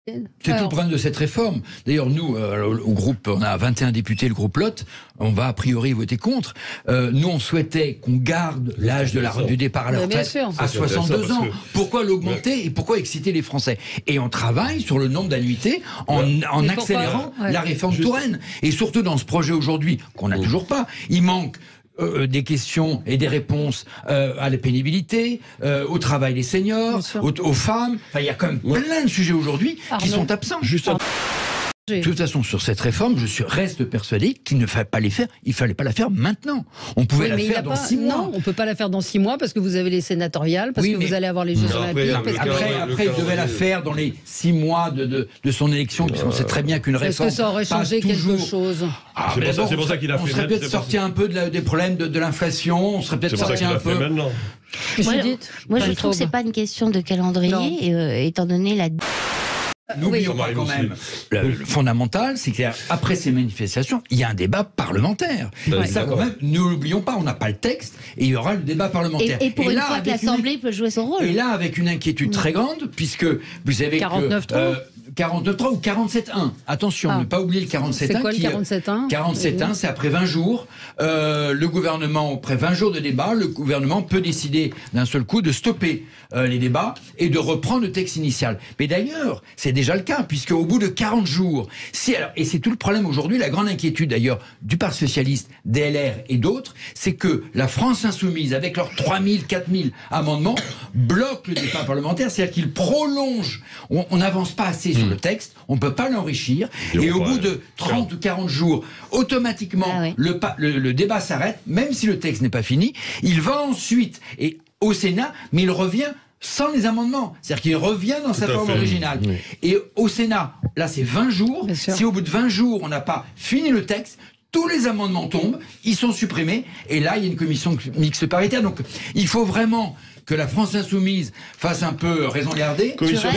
C'est tout le problème de cette réforme. D'ailleurs, nous, au groupe, on a 21 députés, le groupe Lot, on va a priori voter contre. Nous, on souhaitait qu'on garde l'âge du départ à la retraite à 62 ans. Pourquoi l'augmenter et pourquoi exciter les Français? Et on travaille sur le nombre d'annuités en accélérant la réforme Touraine. Et surtout dans ce projet aujourd'hui, qu'on n'a toujours pas, il manque des questions et des réponses à la pénibilité, au travail des seniors, aux femmes. Enfin, il y a quand même plein de sujets aujourd'hui qui sont absents. De toute façon, sur cette réforme, reste persuadé qu'il ne fallait pas les faire. Il fallait pas la faire maintenant. On pouvait la faire dans 6 mois. Non, on peut pas la faire dans 6 mois parce que vous avez les sénatoriales, parce que vous allez avoir les Jeux Olympiques. Après, il devait la faire dans les 6 mois de son élection, puisqu'on sait très bien qu'une réforme. Est-ce que ça aurait changé quelque chose? C'est pour ça qu'il a fait. On serait peut-être sorti un peu des problèmes de l'inflation. On serait peut-être sorti un peu. Moi, je trouve que c'est pas une question de calendrier, étant donné la. N'oublions pas quand même, le fondamental, c'est qu'après ces manifestations, il y a un débat parlementaire. Et ça, quand même, ne l'oublions pas, on n'a pas le texte, et il y aura le débat parlementaire. Et pour une fois que l'Assemblée peut jouer son rôle. Et là, avec une inquiétude très grande, puisque vous savez 49.3 49.3 ou 47.1. Attention, ne pas oublier le 47.1. C'est quoi le 47.1? 47.1, c'est après 20 jours. Le gouvernement, après 20 jours de débat, le gouvernement peut décider d'un seul coup de stopper les débats et de reprendre le texte initial. Mais d'ailleurs, c'est déjà le cas, puisque au bout de 40 jours, et c'est tout le problème aujourd'hui, la grande inquiétude d'ailleurs du Parti Socialiste, DLR et d'autres, c'est que la France Insoumise, avec leurs 3000, 4000 amendements, bloque le débat parlementaire, c'est-à-dire qu'ils prolongent. On n'avance pas assez sur le texte, on ne peut pas l'enrichir, et au bout de 30 ou 40 jours, automatiquement, le débat s'arrête, même si le texte n'est pas fini. Il va ensuite au Sénat, mais il revient sans les amendements. C'est-à-dire qu'il revient dans sa forme originale. Oui. Et au Sénat, là, c'est 20 jours. Si au bout de 20 jours, on n'a pas fini le texte, tous les amendements tombent, ils sont supprimés, et là, il y a une commission mixte paritaire. Donc, il faut vraiment que la France Insoumise fasse un peu raison garder. Commission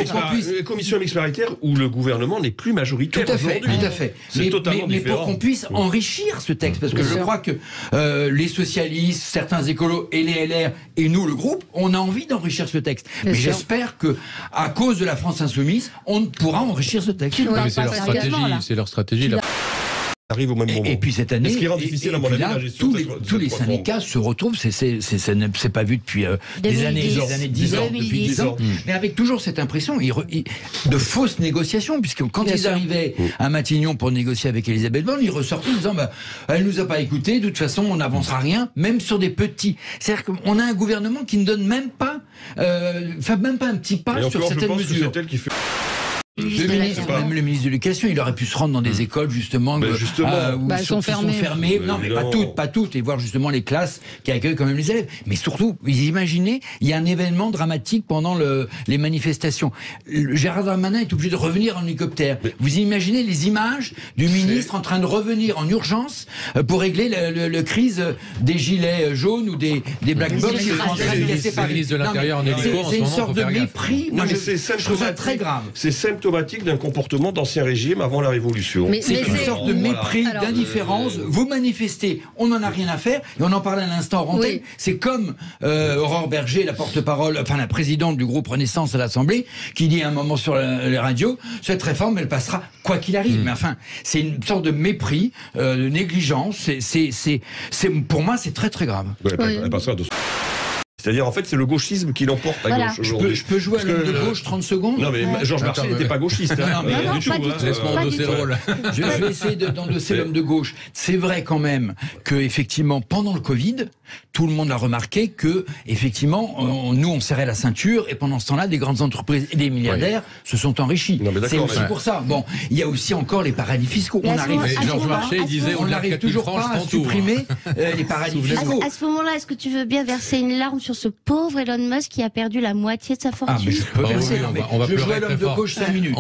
mixte paritaire où le gouvernement n'est plus majoritaire. Tout à fait. Mais pour qu'on puisse enrichir ce texte, parce que je crois que les socialistes, certains écolos et les LR et nous, le groupe, on a envie d'enrichir ce texte. Mais j'espère que, à cause de la France Insoumise, on pourra enrichir ce texte. C'est leur stratégie. Arrive au même moment. Et puis cette année, ce qui rend difficile à mon avis la gestion tous les syndicats se retrouvent, c'est pas vu depuis des années 10 ans, depuis 10 ans, mais avec toujours cette impression de fausses négociations, puisque quand ils arrivaient à Matignon pour négocier avec Elisabeth Borne, ils ressortaient en disant elle nous a pas écoutés, de toute façon on n'avancera rien, même sur des petits. C'est-à-dire qu'on a un gouvernement qui ne donne même pas un petit pas sur certaines mesures. Même le ministre de l'Éducation, il aurait pu se rendre dans des écoles justement où sont fermées. Non, mais pas toutes, et voir justement les classes qui accueillent quand même les élèves. Mais surtout, vous imaginez, il y a un événement dramatique pendant les manifestations. Gérald Darmanin est obligé de revenir en hélicoptère. Vous imaginez les images du ministre en train de revenir en urgence pour régler le crise des gilets jaunes ou des black box. C'est le ministre de l'Intérieur en hélicoptère. C'est une sorte de mépris. Je trouve ça très grave. C'est symptomatique d'un comportement d'ancien régime avant la Révolution. C'est une sorte de mépris, d'indifférence. Vous manifestez, on n'en a rien à faire, et on en parlait à l'instant en antenne. C'est comme Aurore Berger, la porte-parole, enfin la présidente du groupe Renaissance à l'Assemblée, qui dit à un moment sur les radios, cette réforme, elle passera quoi qu'il arrive. Mais enfin, c'est une sorte de mépris, de négligence. Pour moi, c'est très très grave. Elle passera de... C'est-à-dire, en fait, c'est le gauchisme qui l'emporte à gauche aujourd'hui. Je peux jouer à l'homme de gauche 30 secondes. Non, mais Georges Marchais n'était pas gauchiste. Laisse-moi endosser le rôle. Je vais essayer d'endosser l'homme de gauche. C'est vrai quand même que, effectivement, pendant le Covid, tout le monde a remarqué que, effectivement, nous, on serrait la ceinture, et pendant ce temps-là, des grandes entreprises et des milliardaires se sont enrichis. C'est aussi pour ça. Bon, il y a aussi encore les paradis fiscaux. Georges Marchais disait, on n'arrive toujours pas à supprimer les paradis fiscaux. À ce moment-là, est-ce que tu veux bien verser une larme sur ce pauvre Elon Musk qui a perdu la moitié de sa fortune? Je peux verser. On va je joue à l'homme de gauche 5 minutes.